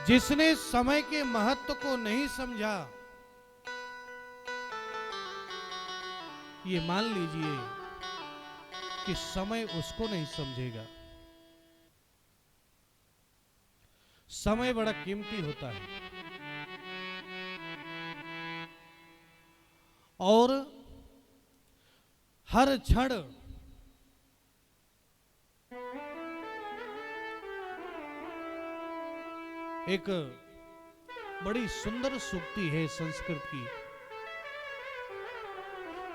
जिसने समय के महत्व को नहीं समझा, ये मान लीजिए कि समय उसको नहीं समझेगा। समय बड़ा कीमती होता है और हर क्षण एक बड़ी सुंदर सूक्ति है संस्कृत की।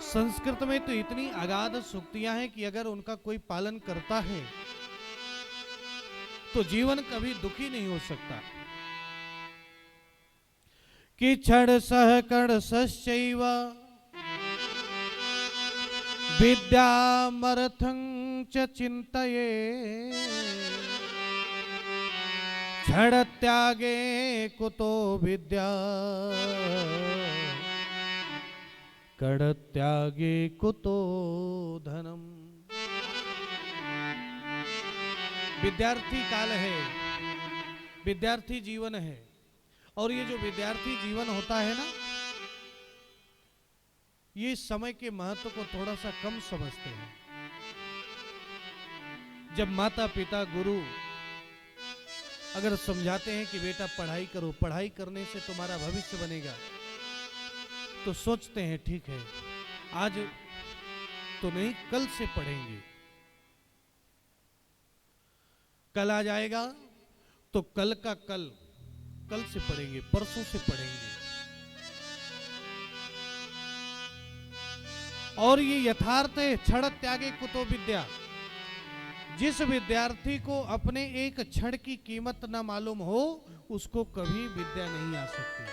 संस्कृत में तो इतनी अगाध सूक्तियां हैं कि अगर उनका कोई पालन करता है तो जीवन कभी दुखी नहीं हो सकता। कि क्षण सह कण सश्चैव विद्यामर्थं च चिन्तये क्षण त्यागे कुतो विद्या कण त्यागे कुतो धनम। विद्यार्थी काल है, विद्यार्थी जीवन है, और ये जो विद्यार्थी जीवन होता है ना, ये समय के महत्व को थोड़ा सा कम समझते हैं। जब माता पिता गुरु अगर समझाते हैं कि बेटा पढ़ाई करो, पढ़ाई करने से तुम्हारा भविष्य बनेगा, तो सोचते हैं ठीक है आज तो नहीं, कल से पढ़ेंगे। कल आ जाएगा तो कल का कल, कल से पढ़ेंगे, परसों से पढ़ेंगे। और ये यथार्थ है, क्षण त्यागे कुतो विद्या। जिस विद्यार्थी को अपने एक क्षण की कीमत ना मालूम हो, उसको कभी विद्या नहीं आ सकती।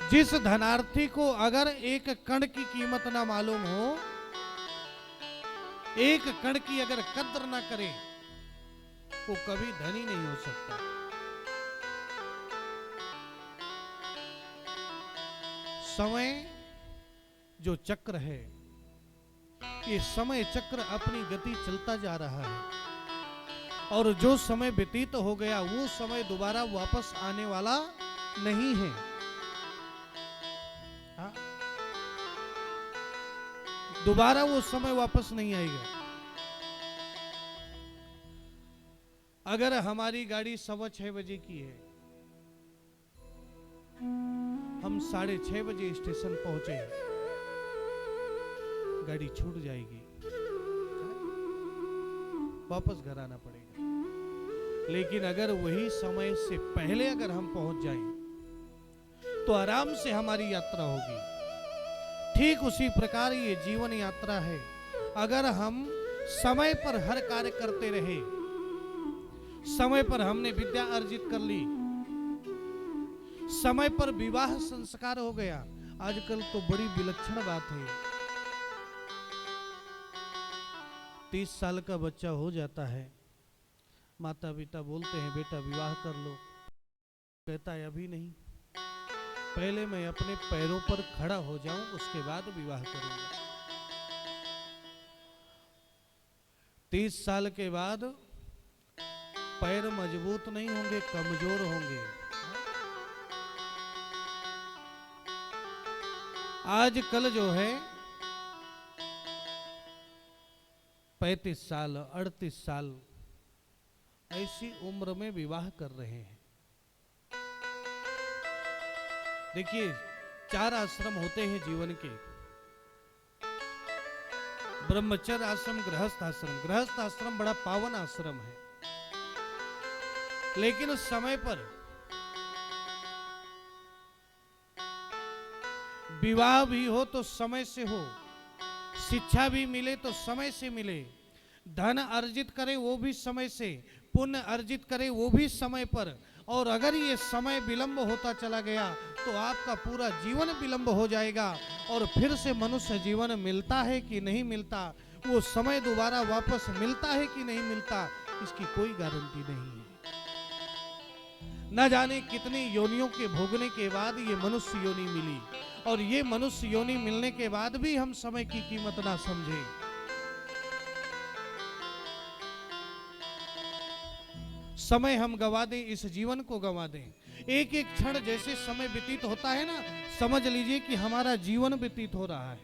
जिस धनार्थी को अगर एक कण की कीमत ना मालूम हो, एक कण की अगर कद्र ना करे, वो कभी धनी नहीं हो सकता। समय जो चक्र है, ये समय चक्र अपनी गति चलता जा रहा है, और जो समय व्यतीत हो गया वो समय दोबारा वापस आने वाला नहीं है। दोबारा वो समय वापस नहीं आएगा। अगर हमारी गाड़ी 6:15 बजे की है, हम 6:30 बजे स्टेशन पहुंचे, गाड़ी छूट जाएगी, वापस घर आना पड़ेगा। लेकिन अगर वही समय से पहले अगर हम पहुंच जाएं तो आराम से हमारी यात्रा होगी। ठीक उसी प्रकार ये जीवन यात्रा है। अगर हम समय पर हर कार्य करते रहे, समय पर हमने विद्या अर्जित कर ली, समय पर विवाह संस्कार हो गया। आजकल तो बड़ी विलक्षण बात है, 30 साल का बच्चा हो जाता है, माता पिता बोलते हैं बेटा विवाह कर लो, कहता है अभी नहीं, पहले मैं अपने पैरों पर खड़ा हो जाऊं, उसके बाद विवाह करूंगा। 30 साल के बाद पैर मजबूत नहीं होंगे, कमजोर होंगे। आजकल जो है 35 साल 38 साल ऐसी उम्र में विवाह कर रहे हैं। देखिए 4 आश्रम होते हैं जीवन के, ब्रह्मचर्य आश्रम, गृहस्थ आश्रम। गृहस्थ आश्रम बड़ा पावन आश्रम है, लेकिन उस समय पर विवाह भी हो तो समय से हो, शिक्षा भी मिले तो समय से मिले, धन अर्जित करे वो भी समय से, पुण्य अर्जित करे वो भी समय पर। और अगर ये समय विलंब होता चला गया तो आपका पूरा जीवन विलंब हो जाएगा, और फिर से मनुष्य जीवन मिलता है कि नहीं मिलता, वो समय दोबारा वापस मिलता है कि नहीं मिलता, इसकी कोई गारंटी नहीं है। न जाने कितनी योनियों के भोगने के बाद ये मनुष्य योनि मिली, और ये मनुष्य योनि मिलने के बाद भी हम समय की कीमत ना समझे। समय हम गवा दें, इस जीवन को गवा दें। एक एक क्षण जैसे समय व्यतीत होता है ना, समझ लीजिए कि हमारा जीवन व्यतीत हो रहा है।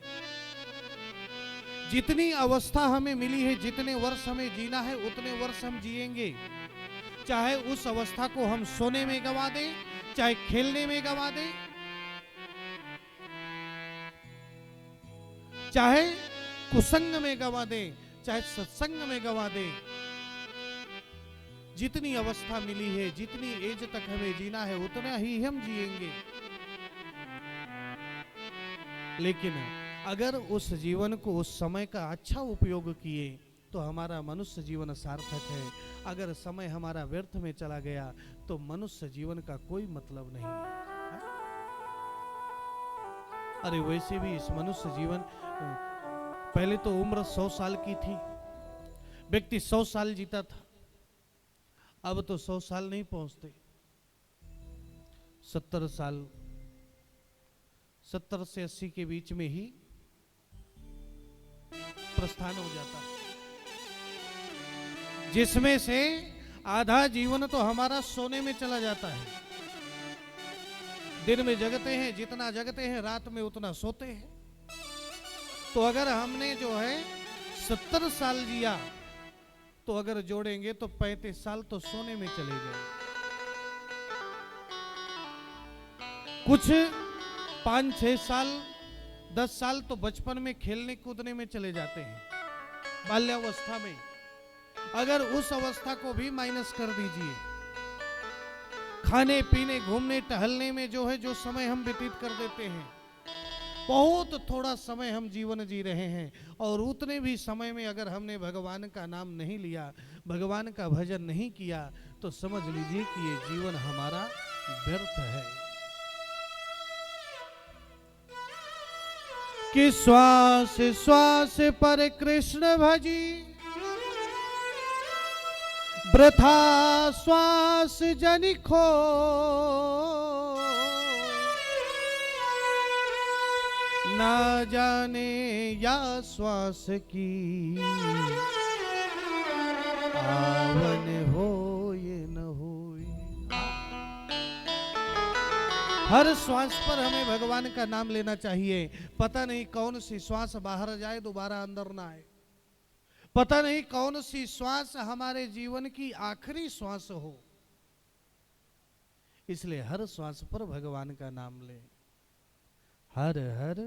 जितनी अवस्था हमें मिली है, जितने वर्ष हमें जीना है, उतने वर्ष हम जिएंगे। चाहे उस अवस्था को हम सोने में गवा दें, चाहे खेलने में गवा दें, चाहे कुसंग में गवा दें, चाहे सत्संग में गवा दें। जितनी अवस्था मिली है, जितनी एज तक हमें जीना है, उतना ही हम जिएंगे। लेकिन अगर उस जीवन को, उस समय का अच्छा उपयोग किए तो हमारा मनुष्य जीवन सार्थक है। अगर समय हमारा व्यर्थ में चला गया तो मनुष्य जीवन का कोई मतलब नहीं है। अरे वैसे भी इस मनुष्य जीवन, पहले तो उम्र 100 साल की थी, व्यक्ति 100 साल जीता था। अब तो 100 साल नहीं पहुंचते, 70 साल, 70 से 80 के बीच में ही प्रस्थान हो जाता है, जिसमें से आधा जीवन तो हमारा सोने में चला जाता है। दिन में जगते हैं, जितना जगते हैं, रात में उतना सोते हैं। तो अगर हमने जो है 70 साल जिया, तो अगर जोड़ेंगे तो 35 साल तो सोने में चले गए। कुछ 5-6 साल, 10 साल तो बचपन में खेलने कूदने में चले जाते हैं, बाल्यावस्था में। अगर उस अवस्था को भी माइनस कर दीजिए, खाने पीने, घूमने टहलने में जो है, जो समय हम व्यतीत कर देते हैं, बहुत थोड़ा समय हम जीवन जी रहे हैं। और उतने भी समय में अगर हमने भगवान का नाम नहीं लिया, भगवान का भजन नहीं किया, तो समझ लीजिए कि ये जीवन हमारा व्यर्थ है। कि श्वास श्वास पर कृष्ण भजी, वृथा श्वास जनि खो। ना जाने या श्वास की आवन हो ये न हो। हर श्वास पर हमें भगवान का नाम लेना चाहिए। पता नहीं कौन सी श्वास बाहर जाए, दोबारा अंदर ना आए। पता नहीं कौन सी श्वास हमारे जीवन की आखिरी श्वास हो। इसलिए हर श्वास पर भगवान का नाम लें। हर हर